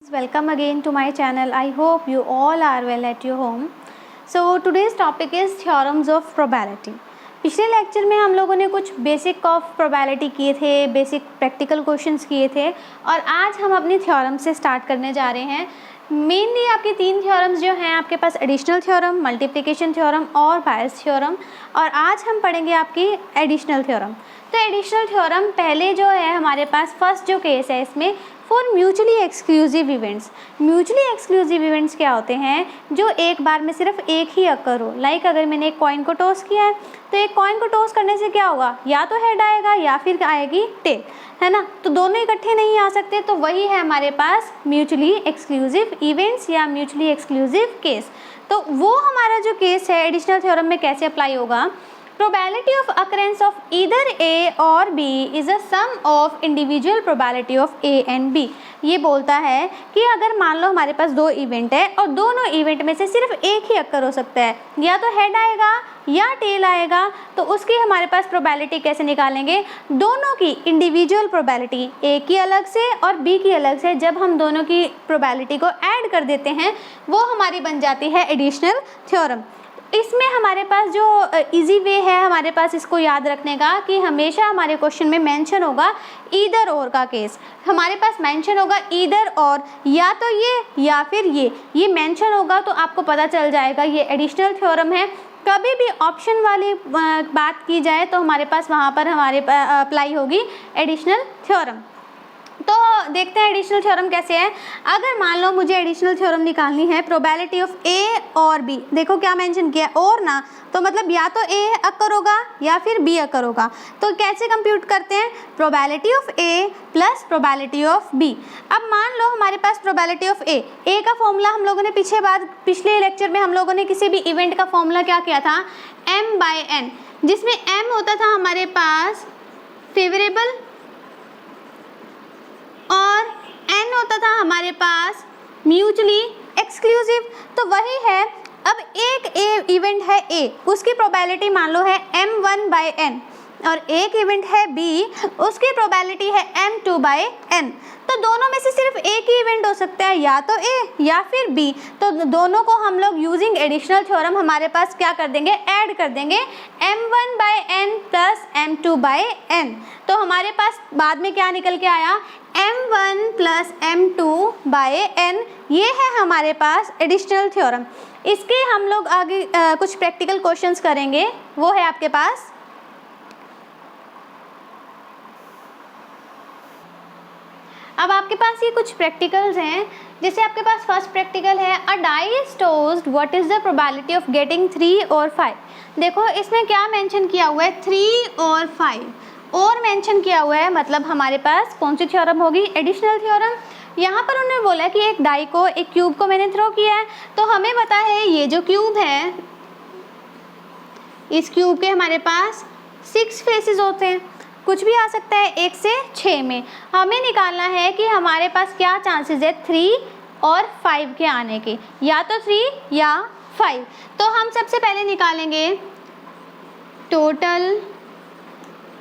Welcome again to my channel. I hope you all are well at your home. So today's topic is theorems of probability. पिछले lecture में हम लोगों ने कुछ basic of probability किए थे, basic practical questions किए थे और आज हम अपनी थ्योरम से स्टार्ट करने जा रहे हैं। मेनली आपके तीन थ्योरम्स जो हैं आपके पास एडिशनल थ्योरम, मल्टीप्लिकेशन थ्योरम और बायस थ्योरम, और आज हम पढ़ेंगे आपकी एडिशनल थ्योरम। तो एडिशनल थ्योरम पहले जो है हमारे पास फर्स्ट जो केस है इसमें for mutually exclusive events. Mutually exclusive events क्या होते हैं? जो एक बार में सिर्फ एक ही अकर हो। लाइक अगर मैंने एक कॉइन को टॉस किया है तो एक कॉइन को टॉस करने से क्या होगा, या तो हेड आएगा या फिर आएगी टेल, है ना। तो दोनों इकट्ठे नहीं आ सकते, तो वही है हमारे पास म्यूचुअली एक्सक्लूसिव इवेंट्स या म्यूचुअली एक्सक्लूसिव केस। तो वो हमारा जो केस है एडिशनल थ्योरम में कैसे अप्लाई होगा? Probability of occurrence of either A or B is a sum of individual probability of A and B। ये बोलता है कि अगर मान लो हमारे पास दो इवेंट है और दोनों इवेंट में से सिर्फ एक ही अक्कर हो सकता है, या तो हेड आएगा या टेल आएगा, तो उसकी हमारे पास प्रोबेबिलिटी कैसे निकालेंगे? दोनों की इंडिविजुअल प्रोबेबिलिटी, ए की अलग से और बी की अलग से, जब हम दोनों की प्रोबेबिलिटी को ऐड कर देते हैं वो हमारी बन जाती है एडिशनल थ्योरम। इसमें हमारे पास जो इजी वे है हमारे पास इसको याद रखने का कि हमेशा हमारे क्वेश्चन में मेंशन होगा ईदर और का केस। हमारे पास मेंशन होगा ईदर और, या तो ये या फिर ये मेंशन होगा, तो आपको पता चल जाएगा ये एडिशनल थ्योरम है। कभी भी ऑप्शन वाली बात की जाए तो हमारे पास वहाँ पर हमारे अप्लाई होगी एडिशनल थ्योरम। तो देखते हैं एडिशनल थ्योरम कैसे है। अगर मान लो मुझे एडिशनल थ्योरम निकालनी है probability of A or B, देखो क्या मेंशन किया है, और ना, तो मतलब या तो ए अक्कर होगा या फिर बी अक्कर होगा। तो कैसे कंप्यूट करते हैं? Probability of A plus probability of B. अब मान लो हमारे पास प्रोबेबिलिटी ऑफ ए का फॉर्मूला हम लोगों ने पिछले लेक्चर में हम लोगों ने किसी भी इवेंट का फॉर्मूला क्या किया था? m/n, जिसमें m होता था हमारे पास फेवरेबल और n होता था हमारे पास म्यूचुअली एक्सक्लूसिव। तो वही है, अब एक इवेंट है A, उसकी प्रोबेबिलिटी मान लो है m1/n, और एक इवेंट है B, उसकी प्रोबेबिलिटी है m2/n। तो दोनों में से सिर्फ एक ही इवेंट हो सकता है, या तो A या फिर B। तो दोनों को हम लोग यूजिंग एडिशनल थ्योरम हमारे पास क्या कर देंगे? ऐड कर देंगे m1/n प्लस m2/n। तो हमारे पास बाद में क्या निकल के आया? m1 plus m2/n। ये है हमारे पास एडिशनल थ्योरम। इसके हम लोग आगे कुछ प्रैक्टिकल क्वेश्चंस करेंगे, वो है आपके पास। अब आपके पास ये कुछ प्रैक्टिकल्स हैं, जैसे आपके पास फर्स्ट प्रैक्टिकल है, a die is tossed, what is the probability of getting 3 और 5। देखो इसमें क्या मेंशन किया हुआ है? 3 और 5 और मेंशन किया हुआ है, मतलब हमारे पास कौन सी थ्योरम होगी? Additional theorem. यहाँ पर उन्होंने बोला कि एक डाई को, एक क्यूब को मैंने थ्रो किया है, तो हमें पता है ये जो क्यूब है, इस क्यूब के हमारे पास 6 फेसेस होते हैं, कुछ भी आ सकता है 1 से 6 में। हमें निकालना है कि हमारे पास क्या चांसेस है 3 और 5 के आने के, या तो 3 या 5। तो हम सबसे पहले निकालेंगे total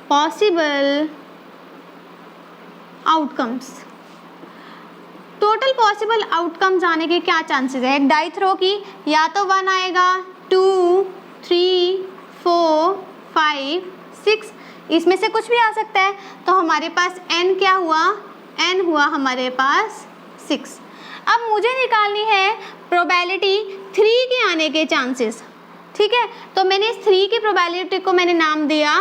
possible outcomes. Total possible outcomes आने के क्या चांसेस है? एक डाई थ्रो की, या तो 1 आएगा, 2, 3, 4, 5, 6, इसमें से कुछ भी आ सकता है। तो हमारे पास n क्या हुआ? n हुआ हमारे पास 6। अब मुझे निकालनी है प्रोबेबिलिटी 3 के आने के चांसेस, ठीक है। तो मैंने इस 3 की प्रोबेबिलिटी को मैंने नाम दिया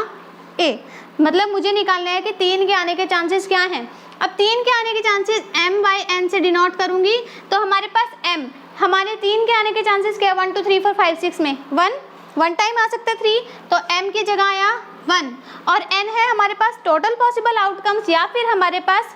a, मतलब मुझे निकालना है कि 3 के आने के चांसेस क्या हैं। अब 3 के आने के चांसेस m/n से डिनोट करूंगी, तो हमारे पास m, हमारे 3 के आने के चांसेस क्या? 1 2 3 4 5 6 में 1 टाइम आ सकता है 3, तो m की जगह आया 1, और n है हमारे पास टोटल पॉसिबल आउटकम्स या फिर हमारे पास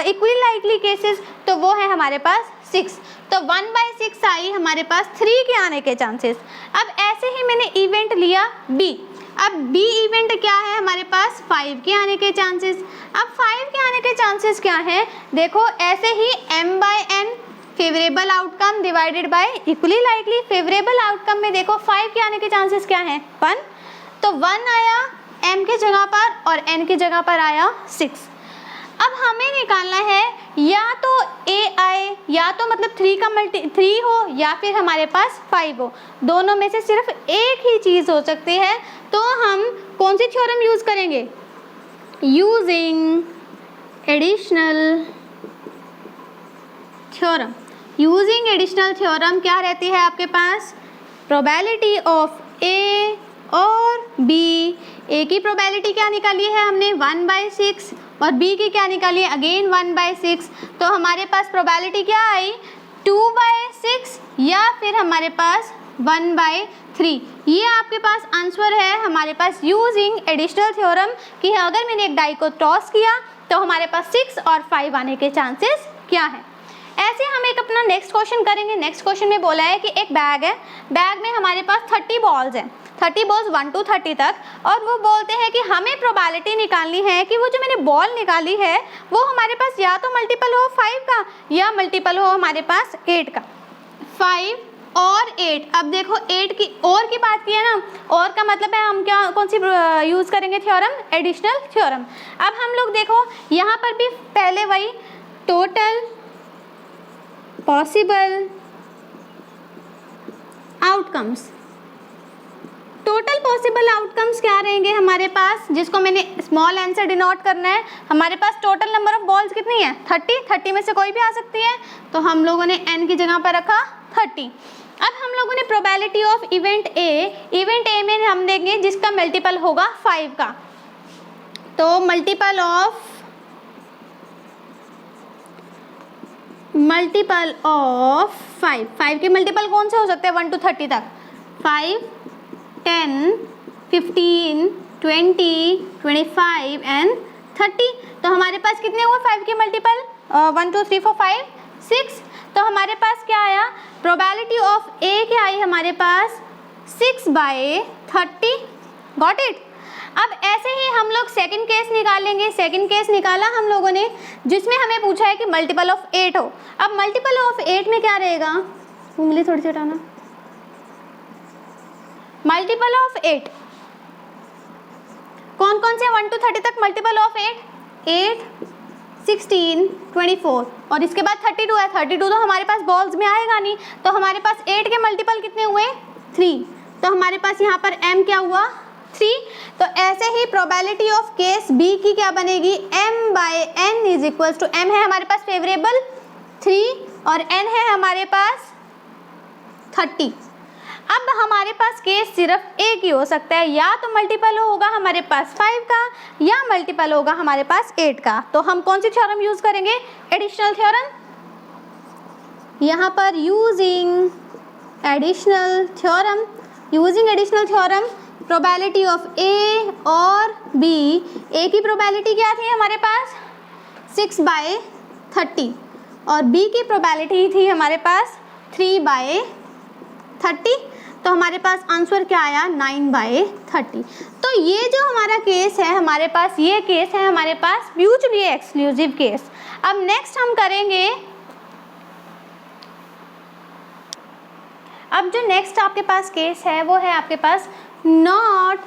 इक्वली लाइकली केसेस, तो वो है हमारे पास 6। तो 1/6 आई हमारे पास 3 के आने के चांसेस। अब ऐसे ही मैंने इवेंट लिया B। अब B इवेंट क्या है हमारे पास? 5 के आने के चांसेस। अब 5 के आने के चांसेस क्या हैं? देखो ऐसे ही m/n favourable outcome divided by equally likely. Favourable outcome में देखो 5 के आने के चांसेस क्या हैं? 1, तो 1 आया m की जगह पर और n की जगह पर आया 6। अब हमें निकालना है या तो AI, या तो मतलब 3 का मल्टी 3 हो या फिर हमारे पास 5 हो, दोनों में से सिर्फ एक ही चीज़ हो सकती है। तो हम कौन सी थ्योरम यूज़ करेंगे? Using additional theorem. Using additional theorem क्या रहती है आपके पास? प्रोबेबिलिटी ऑफ A और B। A की प्रोबेबिलिटी क्या निकाली है हमने? 1/6 और B की क्या निकाली है? अगेन 1/6। तो हमारे पास प्रोबेबिलिटी क्या आई? 2/6 या फिर हमारे पास 1/3। ये आपके पास आंसर है हमारे पास यूजिंग एडिशनल थ्योरम कि अगर मैंने एक डाई को टॉस किया तो हमारे पास 6 और 5 आने के चांसेस क्या है। ऐसे हम एक अपना नेक्स्ट क्वेश्चन करेंगे। नेक्स्ट क्वेश्चन में बोला है कि एक बैग है, बैग में हमारे पास 30 बॉल्स हैं, 30 बॉल्स 1 to 30 तक, और वो बोलते हैं कि हमें प्रोबेबिलिटी निकालनी है कि वो जो मैंने बॉल निकाली है वो हमारे पास या तो मल्टीपल हो 5 का या मल्टीपल हो हमारे पास 8 का। 5 और 8। अब देखो 8 की और की बात की है ना, और का मतलब है हम क्या कौन सी यूज़ करेंगे थ्योरम? Additional theorem. अब हम लोग देखो यहाँ पर भी पहले वही total possible outcomes. Total possible outcomes क्या रहेंगे हमारे पास, जिसको मैंने स्मॉल एन से डिनोट करना है। हमारे पास टोटल नंबर ऑफ बॉल्स कितनी है? 30 में से कोई भी आ सकती है, तो हम लोगों ने एन की जगह पर रखा 30। अब हम लोगों ने प्रोबेबिलिटी ऑफ इवेंट ए में हम देंगे जिसका मल्टीपल होगा 5 का, तो मल्टीपल ऑफ 5 के मल्टीपल कौन से हो सकते हैं 1 to 30 तक? 5, 10, 15, 20, 25 एंड 30। तो हमारे पास कितने हुए 5 के मल्टीपल? 1 2 3 4 5 6। तो हमारे पास क्या आया? प्रोबेबिलिटी ऑफ ए क्या आई हमारे पास? 6/30। Got it. अब ऐसे ही हम लोग सेकंड केस निकालेंगे। सेकंड केस निकाला हम लोगों ने जिसमें हमें पूछा है कि मल्टीपल ऑफ 8 हो। अब मल्टीपल ऑफ 8 में क्या रहेगा? उंगली थोड़ी सी हटाना। मल्टीपल ऑफ 8 कौन कौन से 1 to 30 तक मल्टीपल ऑफ 8, 16, 24 और इसके बाद 32 है। 32 तो हमारे पास बॉल्स में आएगा नहीं, तो हमारे पास 8 के मल्टीपल कितने हुए? 3। तो हमारे पास यहाँ पर m क्या हुआ? 3। तो ऐसे ही प्रोबेबिलिटी ऑफ केस B की क्या बनेगी? m/n is equal to m है हमारे पास फेवरेबल 3 और n है हमारे पास 30। अब हमारे पास केस सिर्फ एक ही हो सकता है, या तो मल्टीपल होगा हमारे पास 5 का या मल्टीपल होगा हमारे पास 8 का। तो हम कौन सी थ्योरम यूज करेंगे? Additional theorem. यहाँ पर using additional theorem probability of A और B। A की प्रोबेबिलिटी क्या थी हमारे पास? 6/30 और B की प्रोबेबिलिटी थी हमारे पास 3/30। तो हमारे पास आंसर क्या आया? 9/30। तो ये जो हमारा केस है हमारे पास, ये केस है हमारे पास म्यूचुअली एक्सक्लूसिव केस। अब नेक्स्ट हम करेंगे, अब जो नेक्स्ट आपके पास केस है वो है आपके पास not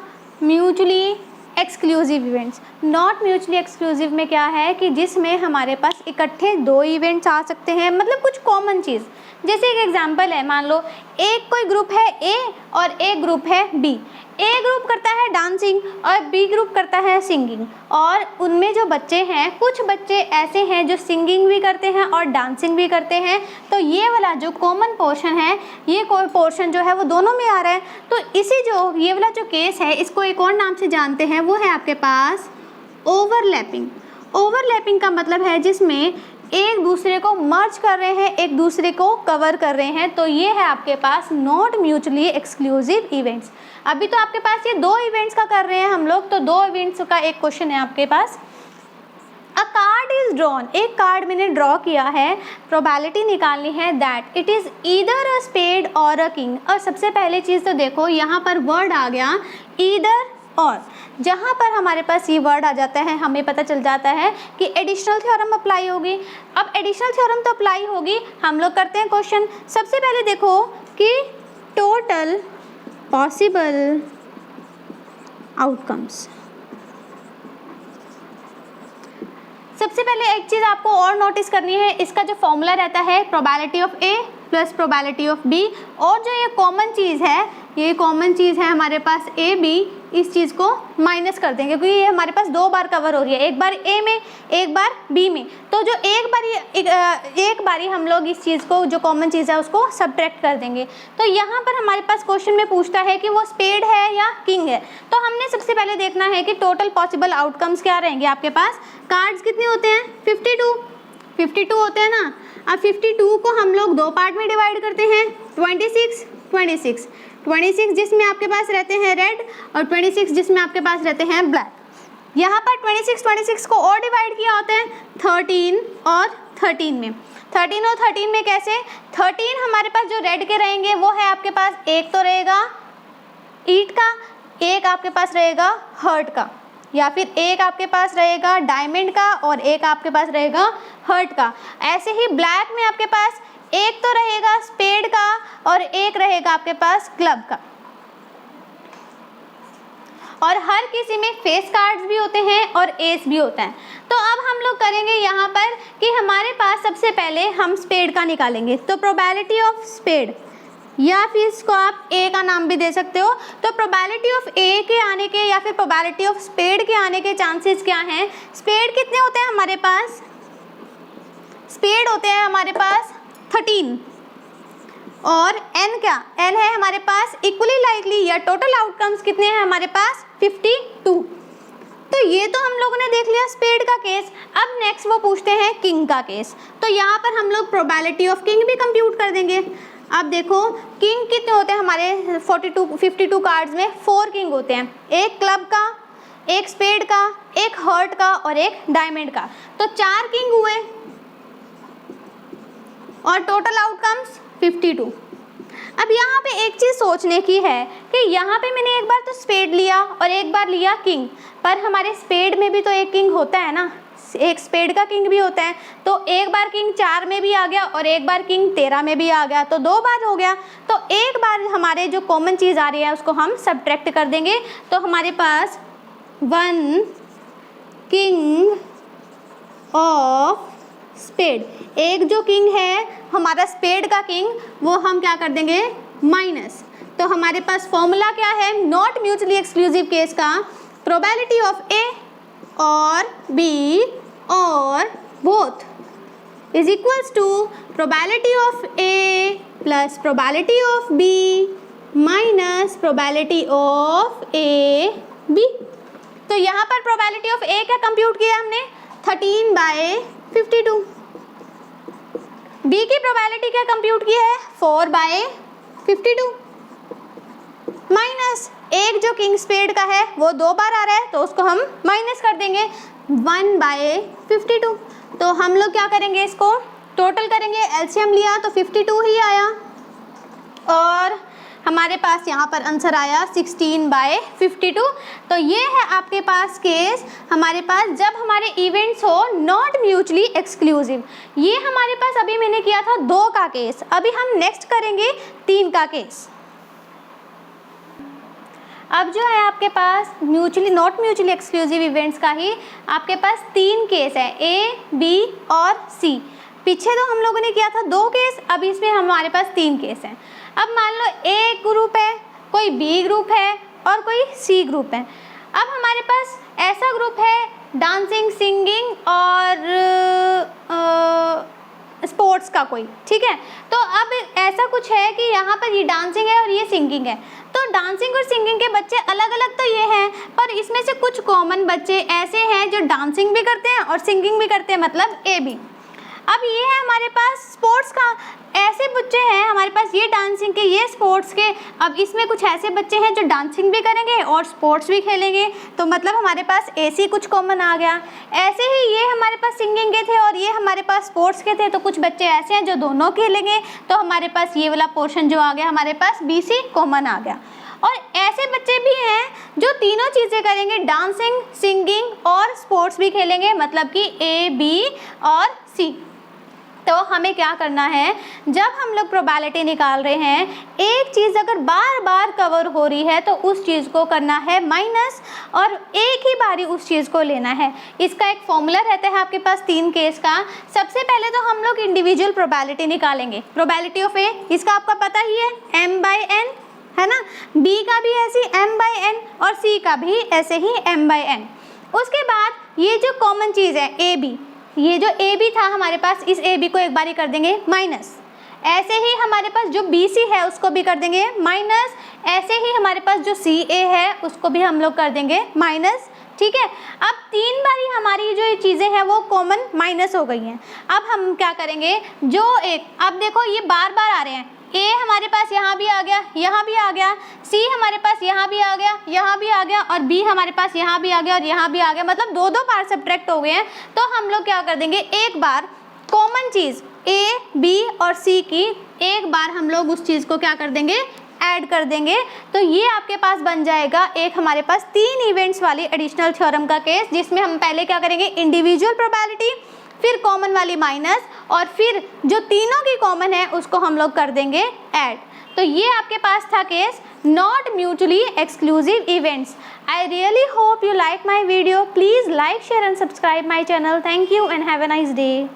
mutually exclusive events. Not mutually exclusive में क्या है कि जिसमें हमारे पास इकट्ठे 2 इवेंट्स आ सकते हैं, मतलब कुछ कॉमन चीज़। जैसे एक एग्जांपल है, मान लो एक कोई ग्रुप है A और एक ग्रुप है B। A ग्रुप करता है डांसिंग और B ग्रुप करता है सिंगिंग, और उनमें जो बच्चे हैं, कुछ बच्चे ऐसे हैं जो सिंगिंग भी करते हैं और डांसिंग भी करते हैं। तो ये वाला जो कॉमन पोर्शन है, ये कोई पोर्शन जो है वो दोनों में आ रहा है। तो इसी जो ये वाला जो केस है इसको एक और नाम से जानते हैं, वो है आपके पास ओवरलैपिंग। ओवरलैपिंग का मतलब है जिसमें एक दूसरे को मर्ज कर रहे हैं, एक दूसरे को कवर कर रहे हैं। तो ये है आपके पास नॉट म्यूचुअली एक्सक्लूसिव इवेंट्स। अभी तो आपके पास ये 2 इवेंट्स का कर रहे हैं हम लोग, तो 2 इवेंट्स का एक क्वेश्चन है आपके पास। अ कार्ड इज ड्रॉन, एक कार्ड मैंने ड्रॉ किया है, प्रोबेबिलिटी निकालनी है that it is either a spade or a king. और सबसे पहले चीज़ तो देखो यहाँ पर वर्ड आ गया ईदर और, जहाँ पर हमारे पास ये वर्ड आ जाता है हमें पता चल जाता है कि एडिशनल थ्योरम अप्लाई होगी। अब एडिशनल थ्योरम तो अप्लाई होगी, हम लोग करते हैं क्वेश्चन। सबसे पहले देखो कि टोटल पॉसिबल आउटकम्स। सबसे पहले एक चीज़ आपको और नोटिस करनी है, इसका जो फॉर्मूला रहता है probability of A plus probability of B, और जो ये कॉमन चीज़ है, ये कॉमन चीज़ है हमारे पास ए बी, इस चीज़ को माइनस कर देंगे क्योंकि ये हमारे पास दो बार कवर हो रही है, एक बार ए में एक बार बी में। तो जो एक बारी हम लोग इस चीज़ को, जो कॉमन चीज़ है उसको सब्ट्रैक्ट कर देंगे। तो यहाँ पर हमारे पास क्वेश्चन में पूछता है कि वो स्पेड है या किंग है। तो हमने सबसे पहले देखना है कि टोटल पॉसिबल आउटकम्स क्या रहेंगे। आपके पास कार्ड्स कितने होते हैं? 52 होते हैं ना। अब 52 को हम लोग दो पार्ट में डिवाइड करते हैं, 26 जिसमें आपके पास रहते हैं रेड और 26 जिसमें आपके पास रहते हैं ब्लैक। यहाँ पर 26 को और डिवाइड किया होता है 13 और 13 में। 13 और 13 में कैसे? 13 हमारे पास जो रेड के रहेंगे वो है आपके पास, एक तो रहेगा ईट का, एक आपके पास रहेगा हर्ट का, या फिर एक आपके पास रहेगा डायमंड का और एक आपके पास रहेगा हर्ट का। ऐसे ही ब्लैक में आपके पास एक तो रहेगा स्पेड का और एक रहेगा आपके पास क्लब का। और हर किसी में फेस कार्ड्स भी होते हैं और एस भी होता है। तो अब हम लोग करेंगे यहाँ पर कि हमारे पास सबसे पहले हम स्पेड का निकालेंगे। तो प्रोबेबिलिटी ऑफ स्पेड, या फिर इसको आप ए का नाम भी दे सकते हो। तो प्रोबेबिलिटी ऑफ ए के आने के या फिर प्रोबेबिलिटी ऑफ स्पेड के आने के चांसेस क्या हैं? स्पेड कितने होते हैं हमारे पास? स्पेड होते हैं हमारे पास 13, और एन क्या? एन है हमारे पास इक्वली लाइकली, या टोटल आउटकम्स कितने हैं हमारे पास? 52। तो ये तो हम लोगों ने देख लिया स्पेड का केस। अब नेक्स्ट वो पूछते हैं किंग का केस। तो यहाँ पर हम लोग प्रोबेबिलिटी ऑफ किंग भी कंप्यूट कर देंगे। अब देखो किंग कितने होते हैं हमारे 52 कार्ड्स में? 4 किंग होते हैं, एक क्लब का, एक स्पेड का, एक हर्ट का और एक डायमंड का। तो 4 किंग हुए और टोटल आउटकम्स 52। अब यहाँ पे एक चीज़ सोचने की है कि यहाँ पे मैंने एक बार तो स्पेड लिया और एक बार लिया किंग, पर हमारे स्पेड में भी तो एक किंग होता है ना, एक स्पेड का किंग भी होता है। तो एक बार किंग 4 में भी आ गया और एक बार किंग 13 में भी आ गया, तो 2 बार हो गया। तो एक बार हमारे जो कॉमन चीज़ आ रही है उसको हम सब्ट्रैक्ट कर देंगे। तो हमारे पास 1 किंग ऑफ स्पेड, एक जो किंग है हमारा स्पेड का किंग, वो हम क्या कर देंगे? माइनस। तो हमारे पास फॉर्मूला क्या है नॉट म्यूचुअली एक्सक्लूसिव केस का? Probability of A or B or both is equals to probability of A plus probability of B minus probability of A B. तो यहाँ पर प्रोबेबिलिटी ऑफ ए क्या कंप्यूट किया हमने? 13/52। बी की प्रोबेबिलिटी क्या compute की है? 4/52 माइनस एक जो किंग स्पेड का है वो 2 बार आ रहा है तो उसको हम माइनस कर देंगे 1/52। तो हम लोग क्या करेंगे, इसको टोटल करेंगे, एलसीएम लिया तो 52 ही आया और हमारे पास यहाँ पर आंसर आया 16/52। तो ये है आपके पास केस हमारे पास जब हमारे इवेंट्स हो नॉट म्यूचुअली एक्सक्लूसिव। ये हमारे पास अभी मैंने किया था 2 का केस, अभी हम नेक्स्ट करेंगे 3 का केस। अब जो है आपके पास mutually not mutually exclusive events का ही आपके पास 3 केस है, ए बी और सी। पीछे तो हम लोगों ने किया था 2 केस, अब इसमें हमारे पास 3 केस हैं। अब मान लो ए ग्रुप है, कोई बी ग्रुप है और कोई सी ग्रुप है। अब हमारे पास ऐसा ग्रुप है डांसिंग, सिंगिंग और स्पोर्ट्स का कोई, ठीक है। तो अब ऐसा कुछ है कि यहाँ पर ये डांसिंग है और ये सिंगिंग है। तो डांसिंग और सिंगिंग के बच्चे अलग अलग तो ये हैं, पर इसमें से कुछ कॉमन बच्चे ऐसे हैं जो डांसिंग भी करते हैं और सिंगिंग भी करते हैं, मतलब ए बी। अब ये है हमारे पास स्पोर्ट्स का, ऐसे बच्चे हैं हमारे पास ये डांसिंग के, ये स्पोर्ट्स के। अब इसमें कुछ ऐसे बच्चे हैं जो डांसिंग भी करेंगे और स्पोर्ट्स भी खेलेंगे, तो मतलब हमारे पास ऐसे कुछ कॉमन आ गया। ऐसे ही ये हमारे पास सिंगिंग के थे और ये हमारे पास स्पोर्ट्स के थे, तो कुछ बच्चे ऐसे हैं जो दोनों खेलेंगे, तो हमारे पास ये वाला पोर्शन जो आ गया हमारे पास BC कॉमन आ गया। और ऐसे बच्चे भी हैं जो तीनों चीज़ें करेंगे, डांसिंग, सिंगिंग और स्पोर्ट्स भी खेलेंगे, मतलब कि A, B और C। तो हमें क्या करना है, जब हम लोग प्रोबेबिलिटी निकाल रहे हैं, एक चीज़ अगर बार बार कवर हो रही है तो उस चीज़ को करना है माइनस और एक ही बारी उस चीज़ को लेना है। इसका एक फॉर्मूला रहता है आपके पास 3 केस का। सबसे पहले तो हम लोग इंडिविजुअल प्रोबेबिलिटी निकालेंगे। प्रोबेबिलिटी ऑफ ए, इसका आपका पता ही है m/n, है ना। b का भी ऐसे m/n और c का भी ऐसे ही m/n। उसके बाद ये जो कॉमन चीज़ है ए बी, ये जो ए बी था हमारे पास, इस ए बी को एक बारी कर देंगे माइनस। ऐसे ही हमारे पास जो बी सी है उसको भी कर देंगे माइनस। ऐसे ही हमारे पास जो सी ए है उसको भी हम लोग कर देंगे माइनस। ठीक है, अब 3 बारी हमारी जो ये चीज़ें हैं वो कॉमन माइनस हो गई हैं। अब हम क्या करेंगे, जो एक, अब देखो ये बार बार आ रहे हैं, ए हमारे पास यहाँ भी आ गया, यहाँ भी आ गया, सी हमारे पास यहाँ भी आ गया, यहाँ भी आ गया, और बी हमारे पास यहाँ भी आ गया और यहाँ भी आ गया, मतलब 2 बार सब्ट्रैक्ट हो गए हैं। तो हम लोग क्या कर देंगे, एक बार कॉमन चीज़ ए बी और सी की एक बार हम लोग उस चीज़ को क्या कर देंगे, ऐड कर देंगे। तो ये आपके पास बन जाएगा एक हमारे पास 3 इवेंट्स वाली एडिशनल थ्योरम का केस, जिसमें हम पहले क्या करेंगे, इंडिविजुअल प्रोबेबिलिटी, फिर कॉमन वाली माइनस, और फिर जो तीनों की कॉमन है उसको हम लोग कर देंगे ऐड। तो ये आपके पास था case not mutually exclusive events. I really hope you like my video. Please like, share and subscribe my channel. Thank you and have a nice day.